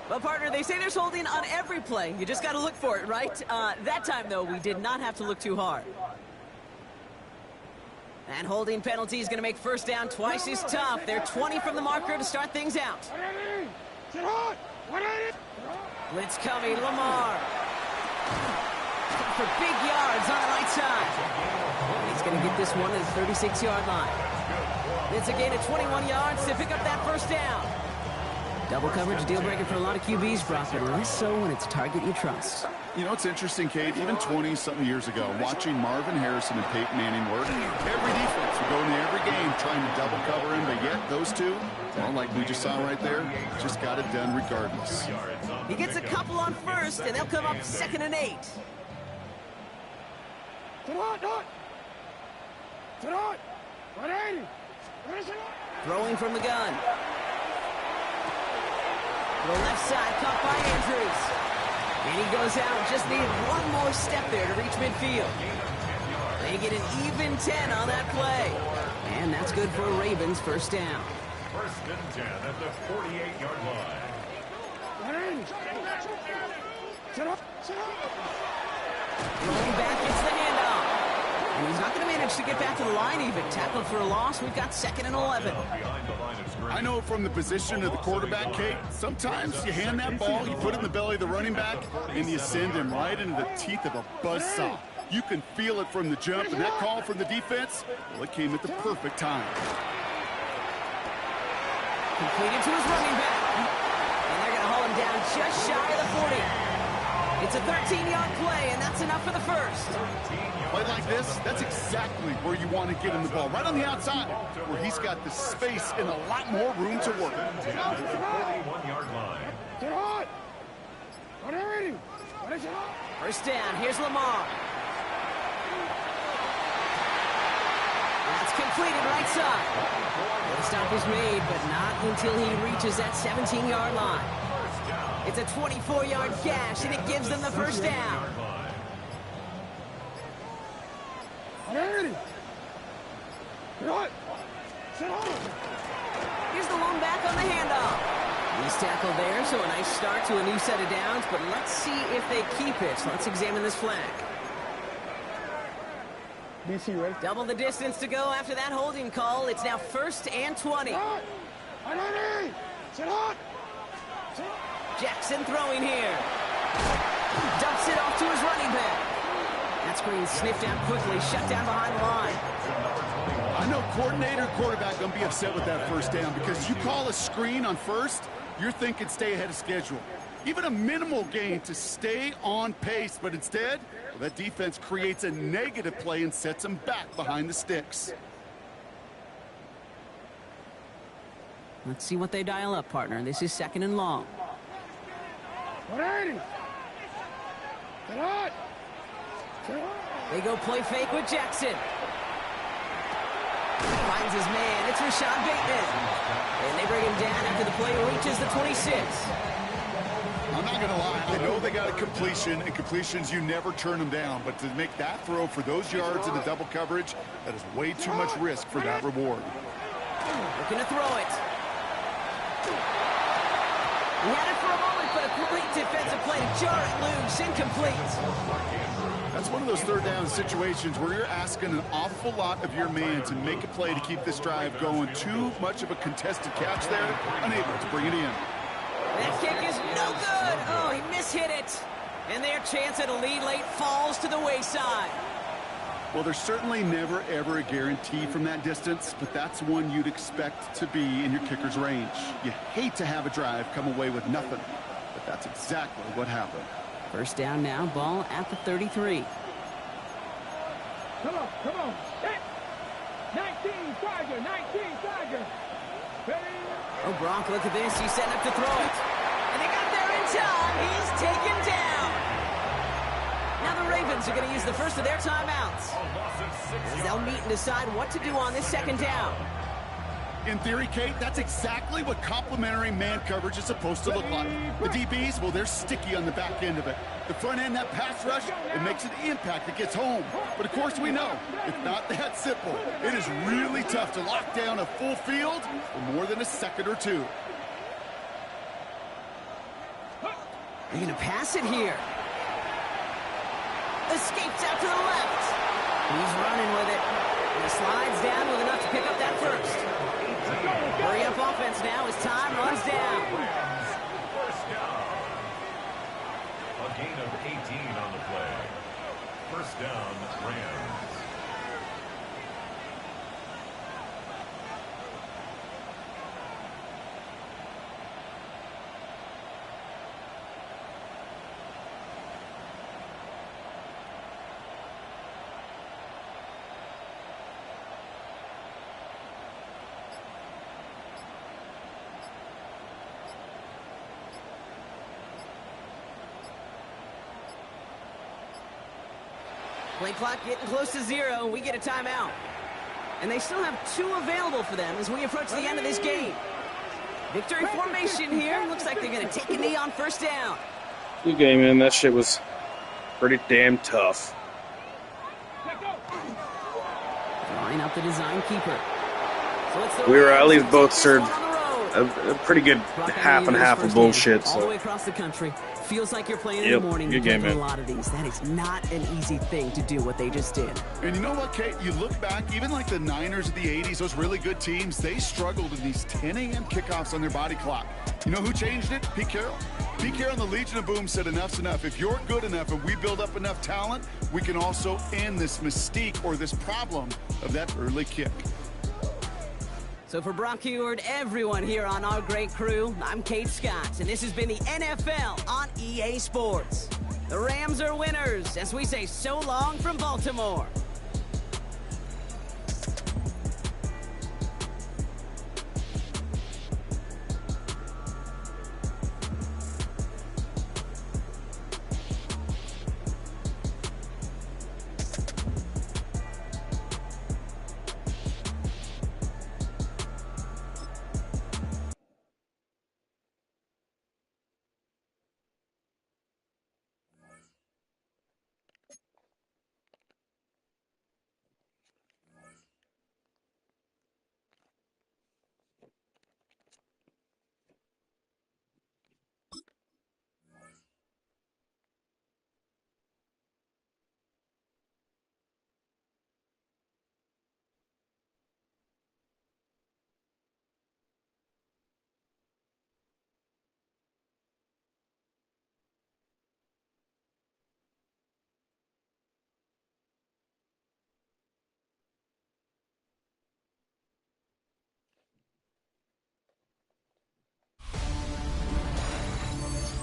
A: Well, partner, they say there's holding on every play. You just got to look for it, right? That time, though, we did not have to look too hard. And holding penalty is going to make 1st down twice as tough. They're 20 from the marker to start things out. Blitz coming, Lamar. For big yards on the right side. And he's going to get this one at the 36-yard line. It's a gain of 21 yards to pick up that 1st down. Double coverage, deal breaker for a lot of QBs, Brock, but less so when it's a target you trust.
B: You know, it's interesting, Kate, even 20-something years ago, watching Marvin Harrison and Peyton Manning work, every defense would go into every game trying to double cover him, but yet those two, well, like we just saw right there, just got it done regardless.
A: He gets a couple on 1st, and they'll come up 2nd and 8. Throwing from the gun. The left side caught by Andrews. And he goes out. Just needed one more step there to reach midfield. They get an even 10 on that play. And that's good for a Ravens 1st down.
C: 1st and 10 at the 48-yard line.
A: Rolling back, gets the handoff. And he's not going to manage to get back to the line even. Tackled for a loss. We've got 2nd and 11.
B: I know from the position of the quarterback, Kate, sometimes you hand that ball, you put it in the belly of the running back, and you send him right into the teeth of a buzzsaw. You can feel it from the jump, and that call from the defense, well, it came at the perfect time.
A: Completed to his running back. And they're going to haul him down just shy of the 40. It's a 13-yard play, and that's enough for the 1st.
B: Play like this, that's exactly where you want to get him the ball, right on the outside, where he's got the space and a lot more room to work.
C: 41-yard line.
A: 1st down, here's Lamar. It's completed right side. The stop is made, but not until he reaches that 17-yard line. It's a 24-yard gash, and it gives them the first down. Here's the lone back on the handoff. He's tackled there, so a nice start to a new set of downs, but let's see if they keep it. So let's examine this flag.
E: DC, ready?
A: Double the distance to go after that holding call. It's now 1st and 20. Jackson throwing here. Dumps it off to his running back. That screen sniffed out quickly, shut down behind the line.
B: I know coordinator, quarterback going to be upset with that first down because you call a screen on first, you're thinking stay ahead of schedule. Even a minimal gain to stay on pace, but instead, well, that defense creates a negative play and sets them back behind the sticks.
A: Let's see what they dial up, partner. This is 2nd and long.
E: 180.
A: They go play fake with Jackson. Finds his man. It's Rashad Bateman. And they bring him down after the play reaches the 26.
B: I'm not going to lie. I know they got a completion, and completions, you never turn them down. But to make that throw for those yards in the double coverage, that is way too much risk for that reward.
A: Looking to throw it. He had it for a moment, but a complete defensive play to jar it loose. Incomplete.
B: That's one of those third down situations where you're asking an awful lot of your man to make a play to keep this drive going. Too much of a contested catch there, unable to bring it in.
A: That kick is no good. Oh, he mishit it. And their chance at a lead late falls to the wayside.
B: Well, there's certainly never, ever a guarantee from that distance, but that's one you'd expect to be in your kicker's range. You hate to have a drive come away with nothing, but that's exactly what happened.
A: First down now, ball at the 33.
E: Come on. 19 Tiger. Ready?
A: Oh, Gronk, look at this. He's setting up to throw it. And they got there in time. He's taken down. Now the Ravens are going to use the first of their timeouts, as they'll meet and decide what to do on this 2nd down.
B: In theory, Kate, that's exactly what complementary man coverage is supposed to look like. The DBs, well, they're sticky on the back end of it. The front end, that pass rush, it makes an impact. It gets home. But, of course, we know it's not that simple. It is really tough to lock down a full field for more than a second or two.
A: They're going to pass it here. Escapes out to the left. He's running with it. He slides down with enough to pick up that first. Hurry up offense now as time runs down.
C: First down. A gain of 18 on the play. First down, Rams.
A: Play clock getting close to 0. We get a timeout. And they still have 2 available for them as we approach the end of this game. Victory formation here. Looks like they're going to take a knee on first down.
D: Good game, man. That shit was pretty damn tough.
A: Drawing up the design keeper. So
D: We were at least both served a pretty good half and half of bullshit.
A: All the
D: So
A: way across the country. Feels like you're playing in the morning.
D: Good game, man.
A: A lot of these. That is not an easy thing to do what they just did.
B: And you know what, Kate? You look back, even like the Niners of the 80s, those really good teams, they struggled in these 10 a.m. kickoffs on their body clock. You know who changed it? Pete Carroll. Pete Carroll and the Legion of Boom said enough's enough. If you're good enough and we build up enough talent, we can also end this mystique or this problem of that early kick.
A: So for Brock Heward, everyone here on our great crew, I'm Kate Scott, and this has been the NFL on EA Sports. The Rams are winners, as we say so long from Baltimore.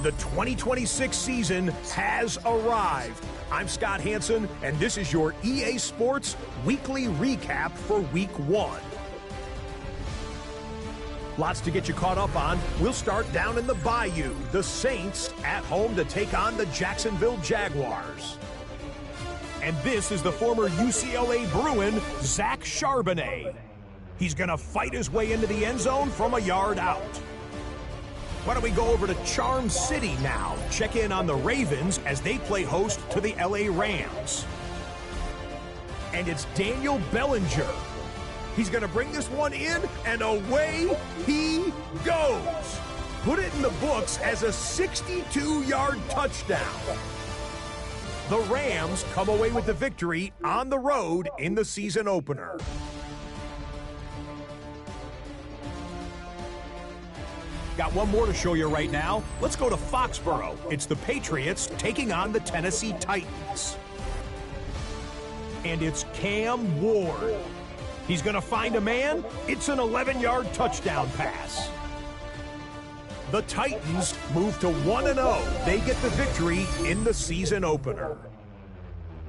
G: The 2026 season has arrived. I'm Scott Hansen, and this is your EA Sports Weekly Recap for Week 1. Lots to get you caught up on. We'll start down in the Bayou. The Saints at home to take on the Jacksonville Jaguars. And this is the former UCLA Bruin, Zach Charbonnet. He's going to fight his way into the end zone from a yard out. Why don't we go over to Charm City now? Check in on the Ravens as they play host to the LA Rams. And it's Daniel Bellinger. He's going to bring this one in, and away he goes. Put it in the books as a 62-yard touchdown. The Rams come away with the victory on the road in the season opener. Got one more to show you right now. Let's go to Foxborough. It's the Patriots taking on the Tennessee Titans. And it's Cam Ward. He's going to find a man. It's an 11-yard touchdown pass. The Titans move to 1-0. They get the victory in the season opener.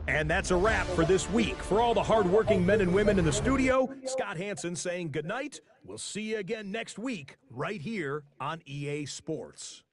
G: And that's a wrap for this week. For all the hardworking men and women in the studio, Scott Hansen saying goodnight. We'll see you again next week right here on EA Sports.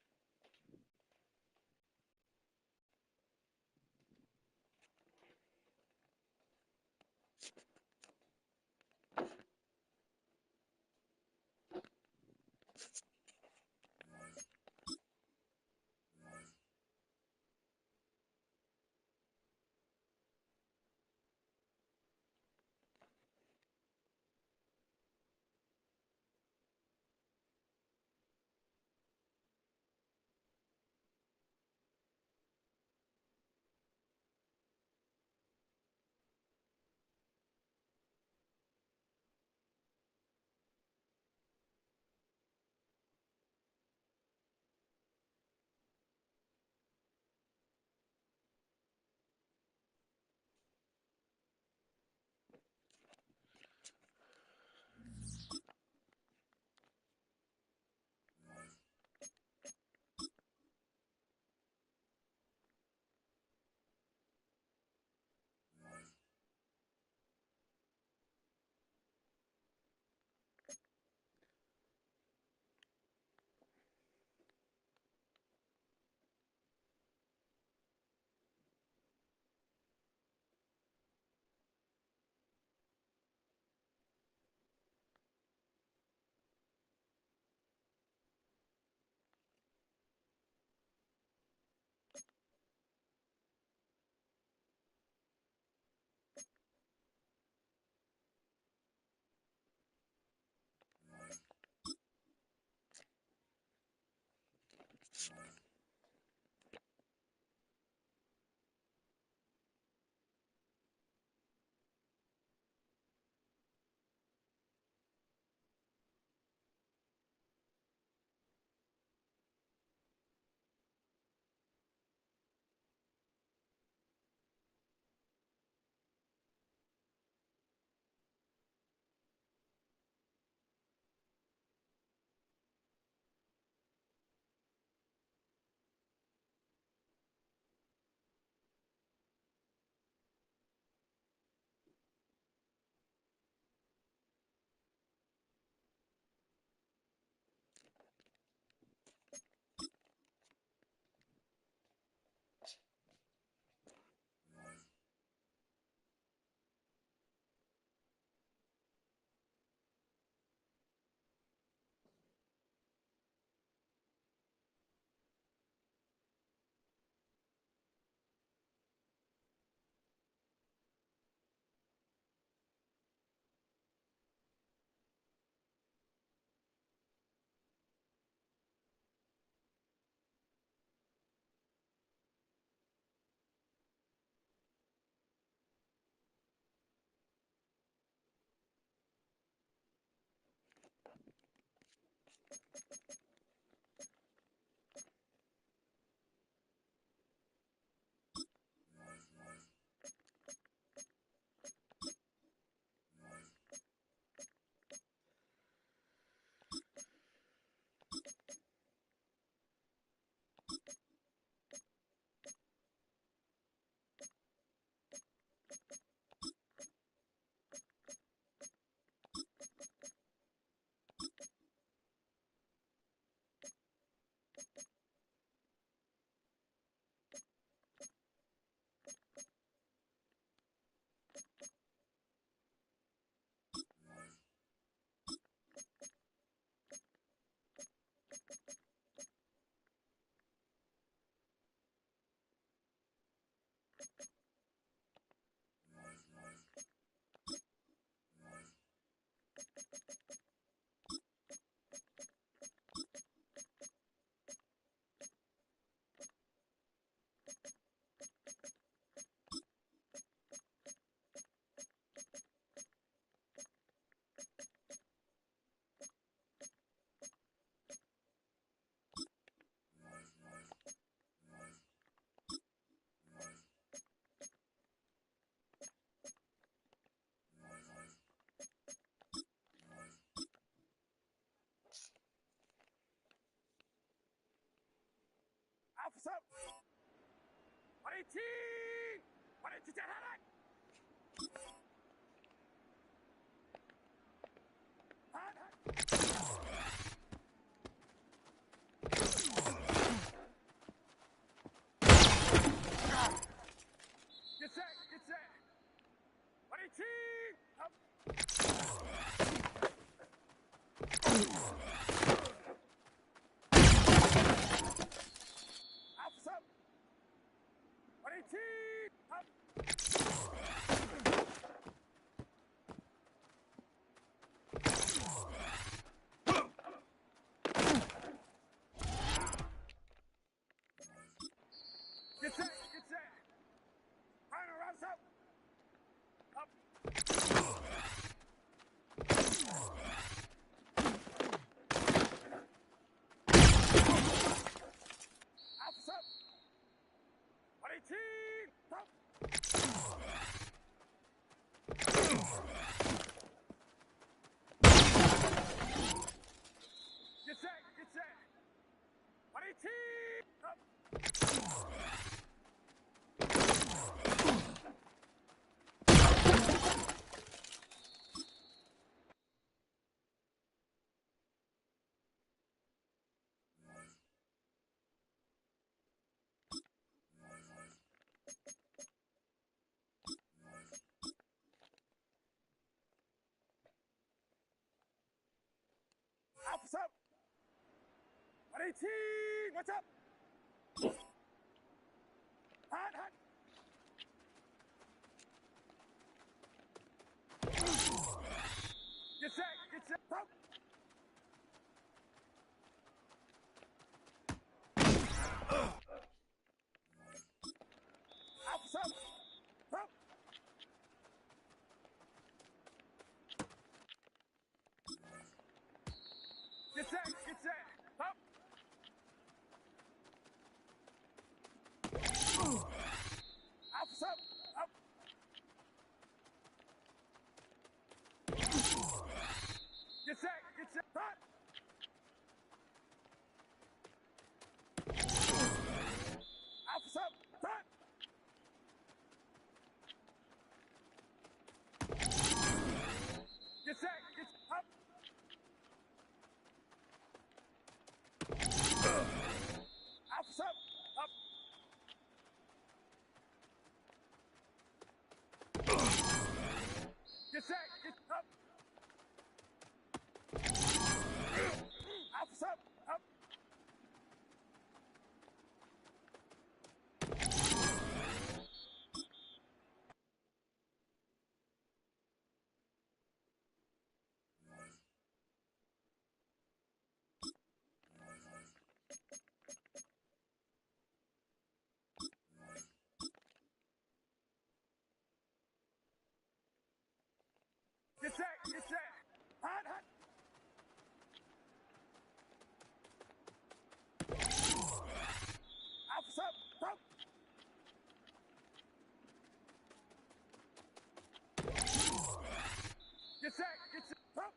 E: Officer! 118! 118 هذاك! Get set! Get set! 118! Up! Officer! 118! Up! Get set! Get set! Final rounds up! Up! Officer! 118! Up! Get set! Get set! 118! Up! Officer! 118! What's up? Hot, hot! Get set! Get set! Up! Officer! Up! Get set! Get set! Up! Officer! Up! Get set! Get set! Hot! Officer! Hot! Get set! Get up! Officer! Up! Get set! Get up! Officer! Up! Get set! Get set! Hot, hot! Officer! Up! Get set! Get set! Up!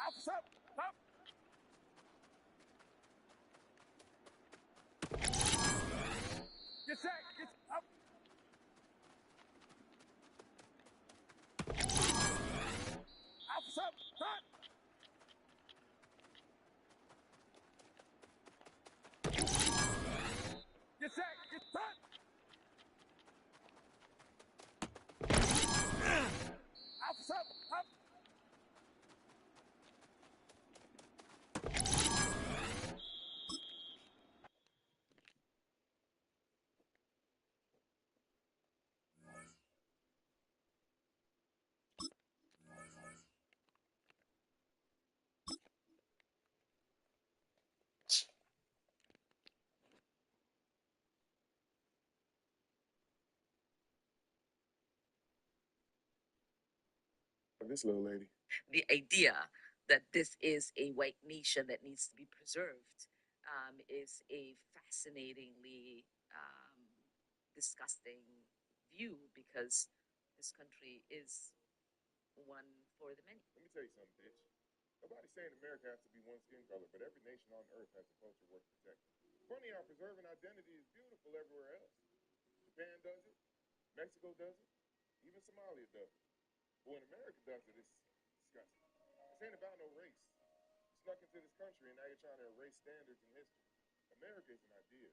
E: Officer! Up! Get set! Get up! Officer! Hot! Get set! Get hot! Officer! Up!
D: This little lady.
H: The idea that this is a white nation that needs to be preserved is a fascinatingly disgusting view because this country is one for the many.
D: Let me tell you something, bitch.
I: Nobody's saying America has to be one skin color, but every nation on earth has a culture worth protecting. Funny how preserving identity is beautiful everywhere else. Japan does it, Mexico does it, even Somalia does it. But when America does it, it's disgusting. This ain't about no race. You snuck into this country and now you're trying to erase standards and history. America is an idea.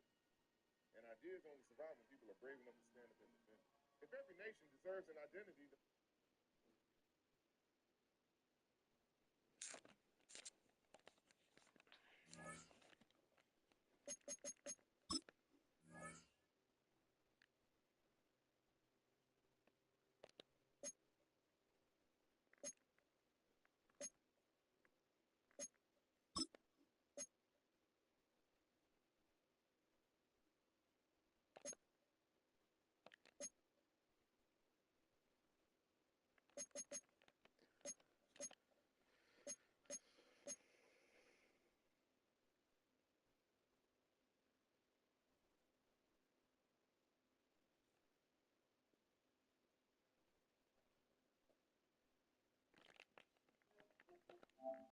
I: And ideas only survive when people are brave enough to stand up and defend it. If every nation deserves an identity,